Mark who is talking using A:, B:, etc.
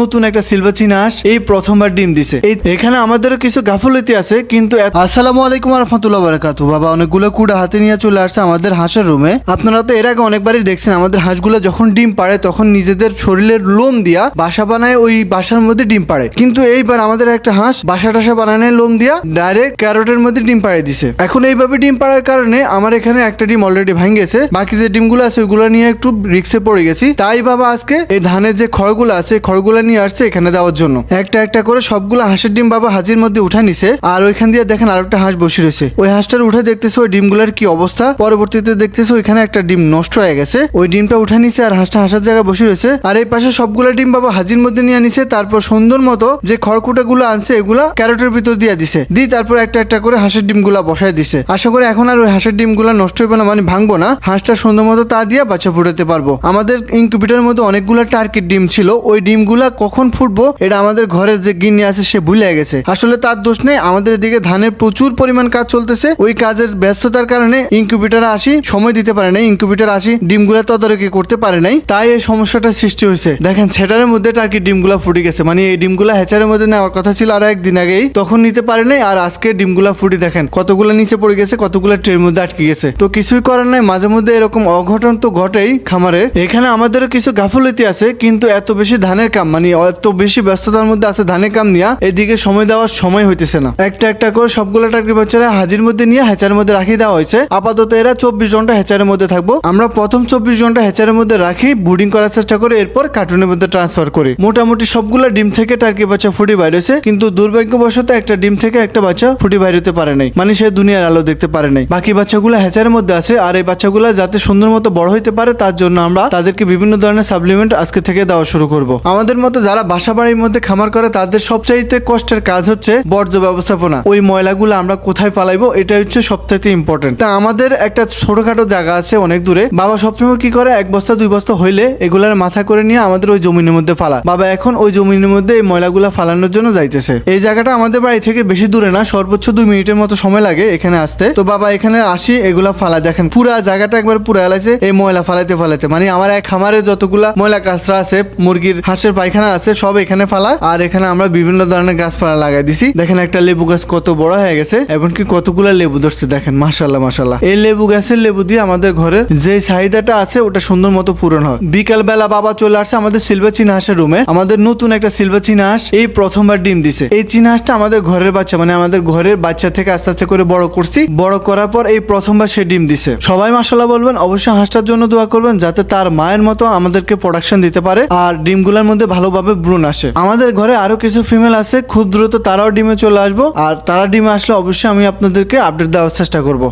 A: নতুন একটা সিলভার চীনা হাঁস এই প্রথমবার ডিম দিছে। এখানে আমাদেরও কিছু গাফলতি আছে কিন্তু আসসালামু আলাইকুম রাহমাতুল্লাহি ওয়া বারাকাতুহু। বাবা অনেকগুলো কুড়া হাতে নিয়ে চলে আসছে আমাদের হাঁসের রুমে। আপনারা তো এর আগে অনেকবারই দেখছেন আমাদের হাঁসগুলো যখন ডিম পাড়ে তখন নিজেদের শরীরের লোম দিয়া বাসা বানায়, ওই বাসার মধ্যে ডিম পাড়ে। কিন্তু এইবার আমাদের একটা হাঁস বাসা টাসা বানানোর লোম দিয়া ডাইরেক্ট ক্যারটের মধ্যে ডিম পাড়ে দিছে। এখন এইভাবে ডিম পাড়ার কারণে আমার এখানে একটা ডিম অলরেডি ভাঙে গেছে, বাকি যে ডিমগুলো আছে ওইগুলো নিয়ে একটু রিক্সে পড়ে গেছি। তাই বাবা আজকে এই ধানের যে খড়গুলো আছে খড়গুলো নিয়ে আসছে এখানে দেওয়ার জন্য। একটা একটা করে সবগুলো হাঁসের ডিম বাবা হাজির মধ্যে উঠা নিছে। আর ওইখান দিয়ে দেখেন আরেকটা হাঁস বসে রয়েছে। ওই হাঁসটার উঠে দেখতেছে ওই ডিমগুলোর কি অবস্থা। পরবর্তীতে দেখতেছে ওইখানে একটা ডিম নষ্ট হয়ে গেছে, ওই ডিমটা উঠে নিছে আর হাঁসটা হাঁসার জায়গায় বসে রয়েছে। আর এই পাশে সবগুলো ডিম বাবা হাজির মধ্যে নিয়ে নিছে। তারপর সুন্দর মতো যে খড়কুটা গুলো আনছে এগুলা ক্যারটের ভিতর দিয়ে দিছে। তারপর একটা একটা করে হাঁসের ডিমগুলা বসায় দিছে। আশা করি এখন আর ওই হাঁসের ডিমগুলা নষ্ট হবে না, মানে ভাঙবো না। হাঁসটা সুন্দর মতো তা দিয়ে বাচ্চা ফুটাতে পারবো। আমাদের ইনকিউবেটরের মধ্যে অনেকগুলো টার্কির ডিম ছিল, ওই ডিমগুলা কখন ফুটবো এটা আমাদের ঘরের যে গিন্নি আছে সে ভুলে গেছে। আসলে তার দোষ নেই, আমাদের এদিকে ধানের প্রচুর পরিমাণ কাজ চলতেছে। ওই কাজের ব্যস্ততার কারণে ইনকিউবেটর আসি সময় দিতে পারে নাই, ইনকিউবেটর আসি ডিমগুলা তদারকি করতে পারে নাই, তাই এই সমস্যাটা সৃষ্টি হয়েছে। দেখেন সেটার মধ্যে টার্কির ডিমগুলা ফুটে গেছে, মানে এই ডিমগুলা হ্যাচারের মধ্যে নেওয়ার কথা ছিল আর একদিন আগেই, তখন নিতে পারে নাই। আর আজকে ডিমগুলা ফুটে দেখেন কতগুলো নিচে পড়ে গেছে, কতগুলো ট্রের মধ্যে আটকে গেছে। তো কিছুই করার নাই, মাঝে মধ্যে এরকম অঘটন তো ঘটেই খামারে। এখানে আমাদেরও কিছু গাফলতি আছে কিন্তু এত বেশি ধানের কাম, মানে এত বেশি ব্যস্ততার মধ্যে আছে ধানের কাম নিয়ে এদিকে সময় দেওয়ার সময় হইতেছে না। একটা একটা করে সবগুলো টার্কি বাচ্চারা হাজির মধ্যে নিয়ে হ্যাচারের মধ্যে রাখি দেওয়া হয়েছে। আপাতত এরা 24 ঘন্টা হ্যাচারের মধ্যে থাকবো। আমরা প্রথম 24 ঘন্টা হ্যাচারের মধ্যে রাখি, ব্রুডিং করার চেষ্টা করে এরপর কার্টুনের মধ্যে ট্রান্সফার করি। মোটামুটি সবগুলো ডিম থেকে টার্কি বাচ্চা ফুটি বাইরেছে, কিন্তু দুর্ভাগ্যবশত একটা ডিম থেকে একটা বাচ্চা ফুটি বাইরে হতে পারে নাই, মানে সে দুনিয়ার আলো দেখতে পারে নাই। বাকি বাচ্চাগুলো হ্যাচারের মধ্যে আছে। আর এই বাচ্চাগুলো যাতে সুন্দর মতো বড় হইতে পারে তার জন্য আমরা তাদেরকে বিভিন্ন ধরনের সাপ্লিমেন্ট আজকে থেকে দেওয়া শুরু করব। আমাদের মতো যারা বাসা বাড়ির মধ্যে খামার করে তাদের সবচাইতে কষ্টের কাজ হচ্ছে বর্জ্য ব্যবস্থাপনা। ওই ময়লাগুলো আমরা কোথায় পালাইবো এটা হচ্ছে সবচাইতে ইম্পর্টেন্ট। তা আমাদের একটা ছোটখাটো জায়গা আছে অনেক দূরে। বাবা সবসময় কি করে 1 বস্তা 2 বস্তা হইলে এগুলার মাথা করে নিয়ে আমাদের ওই জমিনের মধ্যে ফালা। বাবা এখন ওই জমিনের মধ্যে এই ময়লাগুলা ফালানোর জন্য যাইতেছে। এই জায়গাটা আমাদের বাড়ি থেকে বেশি দূরে না, সর্বোচ্চ 2 মিনিটের মতো সময় লাগে এখানে আসতে। তো বাবা এখানে আসি এগুলা ফালা, দেখেন পুরা জায়গাটা একবার পুরা এলাইছে এই ময়লা ফালাইতে ফালাইতে। মানে আমার এক খামারের যতগুলা ময়লা কাঁচরা আছে, মুরগির হাঁসের পায়খানা আছে, সব এখানে ফালা। আর এখানে আমরা বিভিন্ন ধরনের গাছপালা লাগাই দিছি। দেখেন একটা লেবু গাছ কত বড় হয়ে গেছে, এমনকি কতগুলা লেবু ধরছে দেখেন, মাশাআল্লাহ মাশাআল্লাহ। এই লেবু গাছের লেবু দিয়ে আমাদের ঘরের যে চাহিদাটা আছে ওটা সুন্দর মতো পূরণ হয়। বিকাল বেলা বাবা চলে আসছে আমাদের সিলভার চীনা হাঁসের রুমে। আমাদের নতুন একটা সিলভার চীনা হাঁস এই প্রথমবার ডিম দিছে। এই চীনা হাঁসটা আমাদের ঘরের বাচ্চা, মানে আমাদের ঘরের বাচ্চা থেকে আস্তে আস্তে করে বড় করছি। বড় করার পর এই প্রথমবার সে ডিম দিছে। সবাই মাশাআল্লাহ বলবেন, অবশ্যই হাঁসটার জন্য দোয়া করবেন যাতে তার মায়ের মতো আমাদেরকে প্রোডাকশন দিতে পারে আর ডিমগুলোর মধ্যে ভালোভাবে ভ্রূণ আসে। আমাদের ঘরে আরো কিছু ফিমেল আছে, খুব দ্রুত তারাও ডিমে চলে আসবো। আর তারা ডিমে আসলে অবশ্যই আমি আপনাদেরকে আপডেট দেওয়ার চেষ্টা করব।